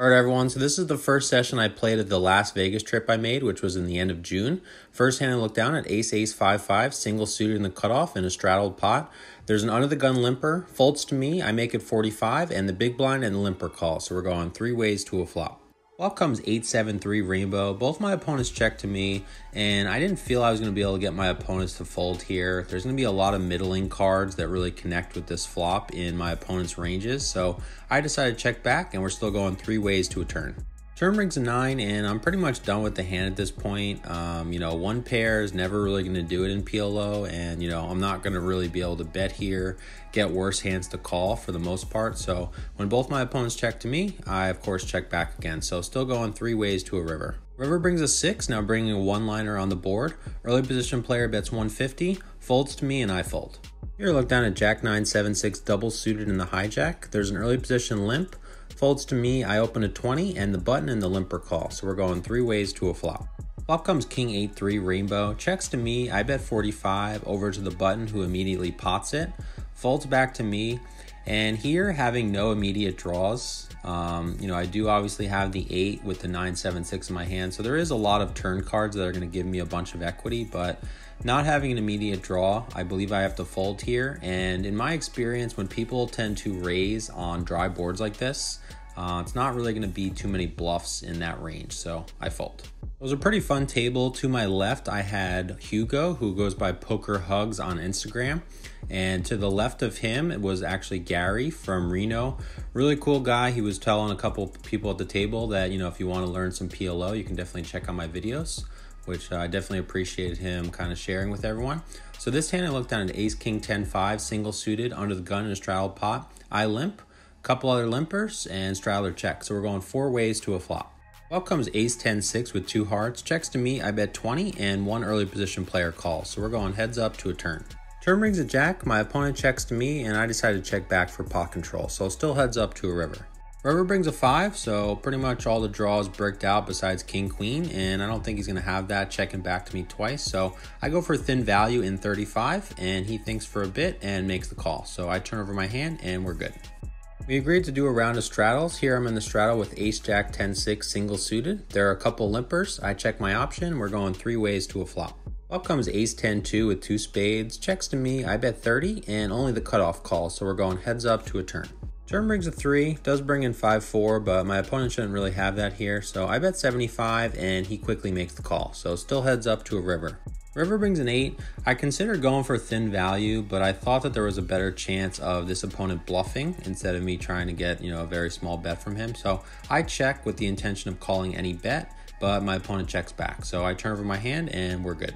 All right, everyone, so this is the first session I played at the Las Vegas trip I made, which was in the end of June. First hand I looked down at ace, 5-5, single suited in the cutoff in a straddled pot. There's an under the gun limper, folds to me, I make it 45, and the big blind and the limper call. So we're going three ways to a flop. Flop comes 8-7-3 rainbow. Both my opponents checked to me, and I didn't feel I was going to be able to get my opponents to fold here. There's going to be a lot of middling cards that really connect with this flop in my opponent's ranges, so I decided to check back, and we're still going three ways to a turn. Turn brings a 9, and I'm pretty much done with the hand at this point. One pair is never really going to do it in PLO, and I'm not going to really be able to bet here, get worse hands to call for the most part. So when both my opponents check to me, I of course check back again. So still going three ways to a river. River brings a 6, now bringing a one-liner on the board. Early position player bets 150, folds to me, and I fold. Here look down at Jack 9, 7-6 double suited in the hijack. There's an early position limp. Folds to me, I open a 20 and the button and the limper call. So we're going three ways to a flop. Flop comes King 8-3 rainbow. Checks to me, I bet 45 over to the button who immediately pots it. Folds back to me. And here, having no immediate draws, I do obviously have the 8 with the 9-7-6 in my hand. So there is a lot of turn cards that are going to give me a bunch of equity, but not having an immediate draw, I believe I have to fold here. And in my experience, when people tend to raise on dry boards like this, it's not really going to be too many bluffs in that range, so I fold. It was a pretty fun table. To my left, I had Hugo, who goes by Poker Hugs on Instagram. And to the left of him, it was actually Gary from Reno. Really cool guy. He was telling a couple people at the table that, if you want to learn some PLO, you can definitely check out my videos, which I definitely appreciated him kind of sharing with everyone. So this hand I looked down at ace, king, 10-5, single suited, under the gun in a straddled pot. I limp, couple other limpers, and straddler check. So we're going four ways to a flop. Flop comes ace 10-6 with two hearts. Checks to me, I bet 20, and one early position player calls. So we're going heads up to a turn. Turn brings a jack, my opponent checks to me, and I decided to check back for pot control. So still heads up to a river. River brings a 5, so pretty much all the draws bricked out besides king, queen, and I don't think he's going to have that checking back to me twice. So I go for thin value in 35, and he thinks for a bit and makes the call. So I turn over my hand, and we're good. We agreed to do a round of straddles. Here I'm in the straddle with ace, jack, 10-6 single suited. There are a couple limpers. I check my option. We're going three ways to a flop. Flop comes ace 10-2 with two spades. Checks to me, I bet 30, and only the cutoff call, so we're going heads up to a turn. Turn brings a 3, does bring in 5-4, but my opponent shouldn't really have that here, so I bet 75, and he quickly makes the call, so still heads up to a river. River brings an 8. I considered going for thin value, but I thought that there was a better chance of this opponent bluffing instead of me trying to get, a very small bet from him. So I check with the intention of calling any bet, but my opponent checks back. So I turn over my hand and we're good.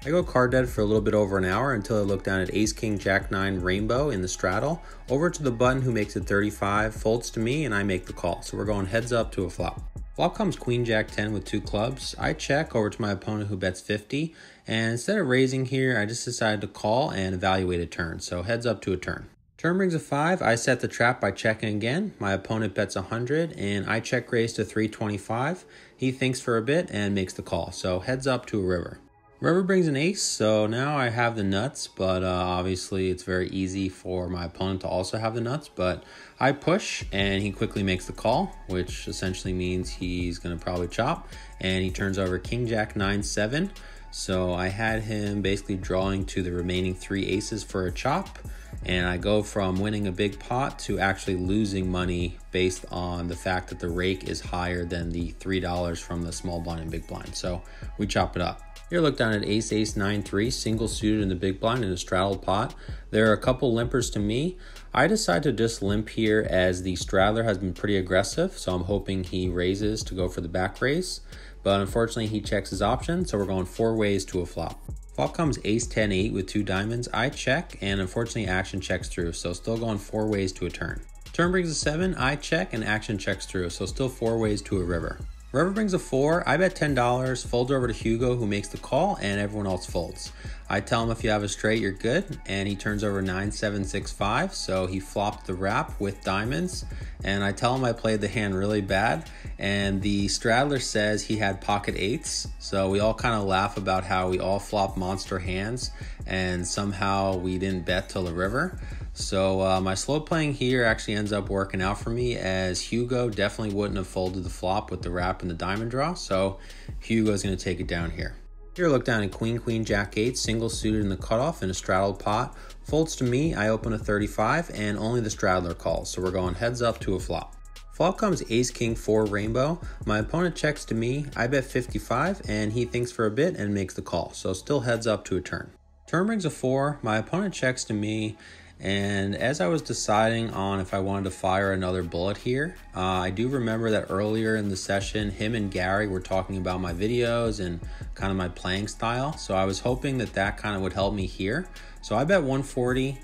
I go card dead for a little bit over an hour until I look down at ace, king, jack, 9 rainbow in the straddle, over to the button who makes it 35, folds to me, and I make the call. So we're going heads up to a flop. Flop comes queen, jack, 10 with two clubs. I check over to my opponent who bets 50, and instead of raising here, I just decided to call and evaluate a turn. So heads up to a turn. Turn brings a 5. I set the trap by checking again. My opponent bets 100, and I check raise to 325. He thinks for a bit and makes the call. So heads up to a river. River brings an ace, so now I have the nuts, but obviously it's very easy for my opponent to also have the nuts, but I push and he quickly makes the call, which essentially means he's going to probably chop, and he turns over king, jack, 9-7. So I had him basically drawing to the remaining three aces for a chop, and I go from winning a big pot to actually losing money based on the fact that the rake is higher than the $3 from the small blind and big blind. So we chop it up. Here look down at ace, 9-3, single suited in the big blind in a straddled pot. There are a couple limpers to me. I decide to just limp here as the straddler has been pretty aggressive, so I'm hoping he raises to go for the back raise. But unfortunately he checks his option, so we're going four ways to a flop. Flop comes ace, 10-8 with two diamonds. I check, and unfortunately action checks through, so still going four ways to a turn. Turn brings a 7, I check, and action checks through, so still four ways to a river. River brings a 4, I bet $10, folds over to Hugo who makes the call, and everyone else folds. I tell him if you have a straight, you're good, and he turns over 9-7-6-5, so he flopped the wrap with diamonds, and I tell him I played the hand really bad, and the straddler says he had pocket eights, so we all kind of laugh about how we all flop monster hands, and somehow we didn't bet till the river. So my slow playing here actually ends up working out for me, as Hugo definitely wouldn't have folded the flop with the wrap and the diamond draw. So Hugo's going to take it down here. Here, look down at Queen, Queen, Jack 8, single suited in the cutoff in a straddled pot. Folds to me, I open a 35, and only the straddler calls. So we're going heads up to a flop. Flop comes Ace, King, 4 rainbow. My opponent checks to me, I bet 55, and he thinks for a bit and makes the call. So still heads up to a turn. Turn brings a 4, my opponent checks to me, and as I was deciding on if I wanted to fire another bullet here, I do remember that earlier in the session, him and Gary were talking about my videos and kind of my playing style. So I was hoping that that kind of would help me here. So I bet 140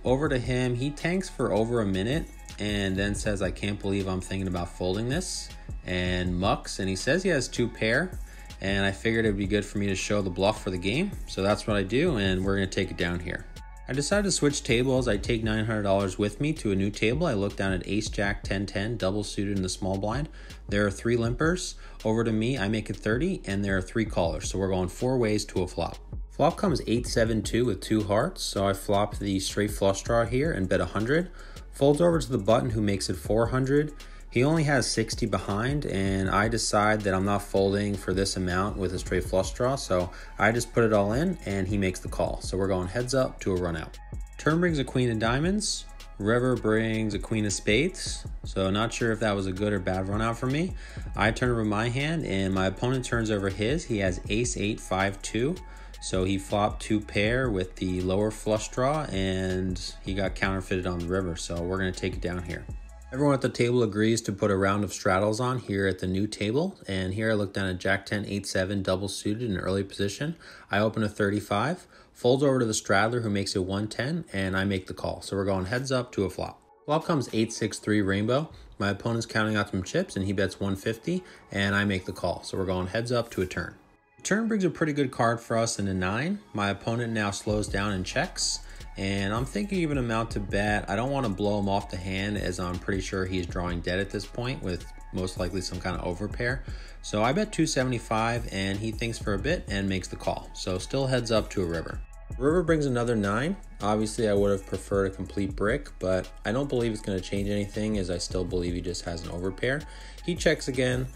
over to him. He tanks for over a minute and then says, I can't believe I'm thinking about folding this, and mucks. And he says he has 2 pair. And I figured it'd be good for me to show the bluff for the game. So that's what I do, and we're gonna take it down here. I decided to switch tables. I take $900 with me to a new table. I look down at Ace, Jack, 10-10, double suited in the small blind. There are 3 limpers. Over to me, I make it 30, and there are 3 callers. So we're going 4 ways to a flop. Flop comes 8-7-2 with 2 hearts. So I flop the straight flush draw here and bet 100. Folds over to the button, who makes it 400. He only has 60 behind, and I decide that I'm not folding for this amount with a straight flush draw, so I just put it all in, and he makes the call. So we're going heads up to a run out. Turn brings a queen of diamonds. River brings a queen of spades. So not sure if that was a good or bad run out for me. I turn over my hand, and my opponent turns over his. He has ace 8, 5-2. So he flopped 2 pair with the lower flush draw, and he got counterfeited on the river. So we're gonna take it down here. Everyone at the table agrees to put a round of straddles on here at the new table. And here I look down at Jack 10, 8-7, double suited in early position. I open a 35, folds over to the straddler, who makes it 110, and I make the call. So we're going heads up to a flop. Flop comes 8-6-3 rainbow. My opponent's counting out some chips, and he bets 150, and I make the call. So we're going heads up to a turn. Turn brings a pretty good card for us in a 9. My opponent now slows down and checks. And I'm thinking even amount to bet. I don't want to blow him off the hand, as I'm pretty sure he's drawing dead at this point with most likely some kind of overpair. So I bet 275, and he thinks for a bit and makes the call. So still heads up to a river. River brings another 9. Obviously I would have preferred a complete brick, but I don't believe it's going to change anything, as I still believe he just has an overpair. He checks again.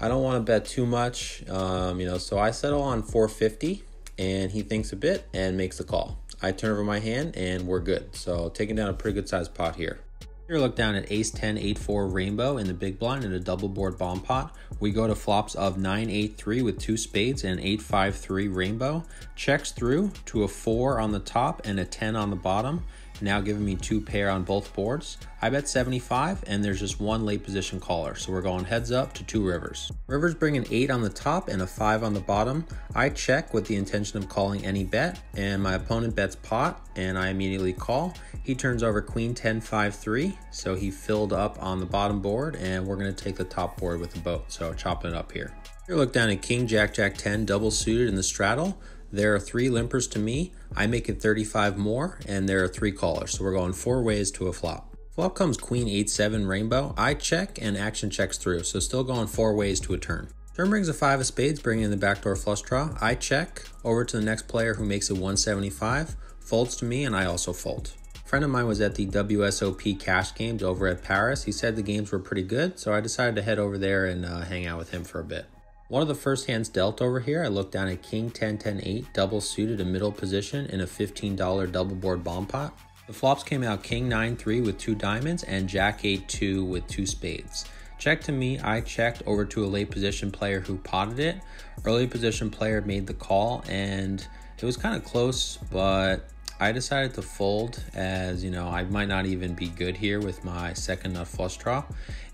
I don't want to bet too much, so I settle on 450, and he thinks a bit and makes the call. I turn over my hand, and we're good. So taking down a pretty good sized pot here. Here, look down at Ace 10, 8-4 rainbow in the big blind in a double board bomb pot. We go to flops of 9-8-3 with 2 spades and 8-5-3 rainbow. Checks through to a 4 on the top and a 10 on the bottom, now giving me 2 pair on both boards. I bet 75, and there's just 1 late position caller, so we're going heads up to 2 rivers. Rivers bring an 8 on the top and a 5 on the bottom. I check with the intention of calling any bet, and my opponent bets pot, and I immediately call. He turns over queen 10, 5-3, so he filled up on the bottom board, and we're going to take the top board with the boat, so chopping it up here. Here, look down at king, jack, jack 10, double suited in the straddle. There are 3 limpers to me. I make it 35 more, and there are 3 callers. So we're going 4 ways to a flop. Flop comes queen 8-7 rainbow. I check, and action checks through. So still going 4 ways to a turn. Turn brings a 5 of spades, bringing in the backdoor flush draw. I check over to the next player, who makes it 175. Folds to me, and I also fold. A friend of mine was at the WSOP cash games over at Paris. He said the games were pretty good, so I decided to head over there and hang out with him for a bit. One of the first hands dealt over here, I look down at king 10, 10, 8, double suited in middle position in a $15 double board bomb pot. The flops came out king 9-3 with 2 diamonds and jack 8-2 with 2 spades. Check to me, I checked over to a late position player who potted it. Early position player made the call, and it was kind of close, but I decided to fold, as I might not even be good here with my second nut flush draw,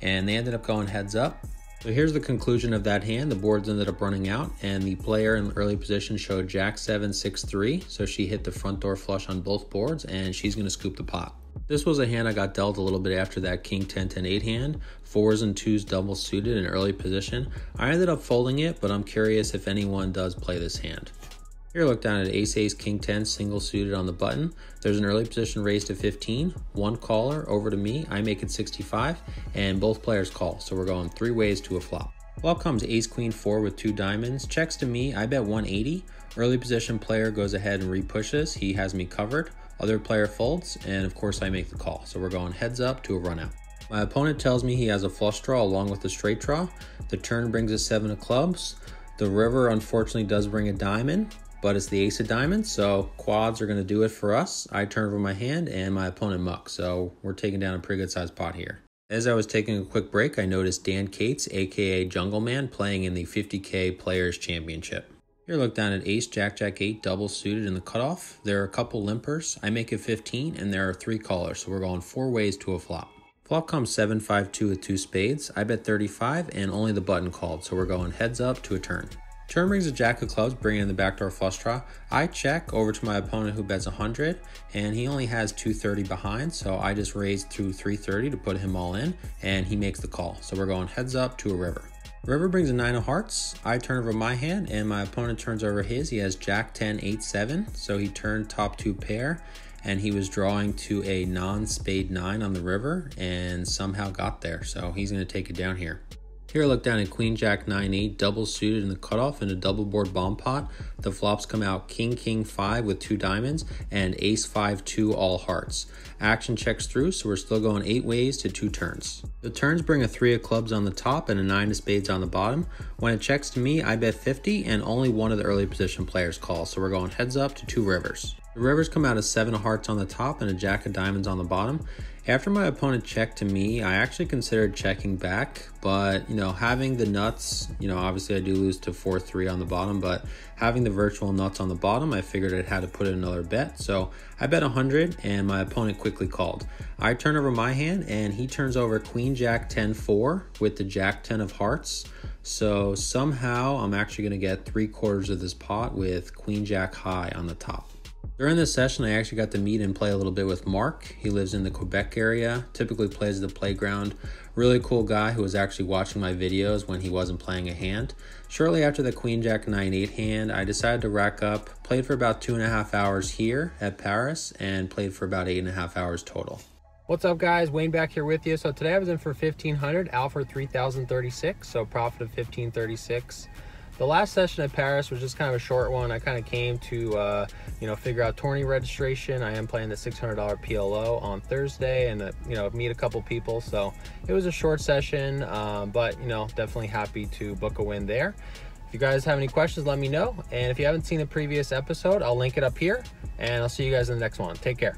and they ended up going heads up. So here's the conclusion of that hand. The boards ended up running out, and the player in the early position showed jack 7, 6-3, so she hit the front door flush on both boards, and she's going to scoop the pot. This was a hand I got dealt a little bit after that king 10, 10, 8 hand. 4s and 2s double suited in early position. I ended up folding it, but I'm curious if anyone does play this hand. Here, look down at ace, ace, king 10, single suited on the button. There's an early position raised to 15, 1 caller over to me. I make it 65, and both players call. So we're going 3 ways to a flop. Flop comes ace, queen 4 with 2 diamonds. Checks to me, I bet 180. Early position player goes ahead and repushes. He has me covered. Other player folds, and of course I make the call. So we're going heads up to a run out. My opponent tells me he has a flush draw along with the straight draw. The turn brings a 7 of clubs. The river unfortunately does bring a diamond, but it's the ace of diamonds, so quads are going to do it for us. I turn over my hand and my opponent mucks, so we're taking down a pretty good sized pot here. As I was taking a quick break, I noticed Dan Cates, aka Jungle Man, playing in the 50K Players Championship. Here, look down at ace, jack, jack, 8, double suited in the cutoff. There are a couple limpers. I make it 15, and there are 3 callers, so we're going 4 ways to a flop. Flop comes 7-5-2 with 2 spades. I bet 35, and only the button called, so we're going heads up to a turn. Turn brings a jack of clubs, bringing in the backdoor flush draw. I check over to my opponent who bets 100, and he only has 230 behind, so I just raised through 330 to put him all in, and he makes the call. So we're going heads up to a river. River brings a 9 of hearts. I turn over my hand, and my opponent turns over his. He has jack 10, 8, 7, so he turned top 2 pair, and he was drawing to a non-spade 9 on the river, and somehow got there, so he's going to take it down here. Here I look down at queen jack 9-8, double suited in the cutoff in a double board bomb pot. The flops come out king king 5 with 2 diamonds and ace 5-2 all hearts. Action checks through, so we're still going 8 ways to 2 turns. The turns bring a 3 of clubs on the top and a 9 of spades on the bottom. When it checks to me, I bet 50 and only one of the early position players calls, so we're going heads up to 2 rivers. The rivers come out as 7 of hearts on the top and a jack of diamonds on the bottom. After my opponent checked to me, I actually considered checking back, but having the nuts, obviously I do lose to 4-3 on the bottom, but having the virtual nuts on the bottom, I figured I had to put in another bet. So I bet 100 and my opponent quickly called. I turn over my hand and he turns over queen jack 10-4 with the jack 10 of hearts. So somehow I'm actually going to get 3/4 of this pot with queen jack high on the top. During this session, I actually got to meet and play a little bit with Mark. He lives in the Quebec area, typically plays at the playground. Really cool guy who was actually watching my videos when he wasn't playing a hand. Shortly after the queen jack 9-8 hand, I decided to rack up, played for about 2.5 hours here at Paris, and played for about 8.5 hours total. What's up guys, Wayne back here with you. So today I was in for 1,500, out for 3,036, so profit of 1,536. The last session at Paris was just kind of a short one. I kind of came to, figure out tourney registration. I am playing the $600 PLO on Thursday and, meet a couple people. So it was a short session, but, definitely happy to book a win there. If you guys have any questions, let me know. And if you haven't seen the previous episode, I'll link it up here. And I'll see you guys in the next one. Take care.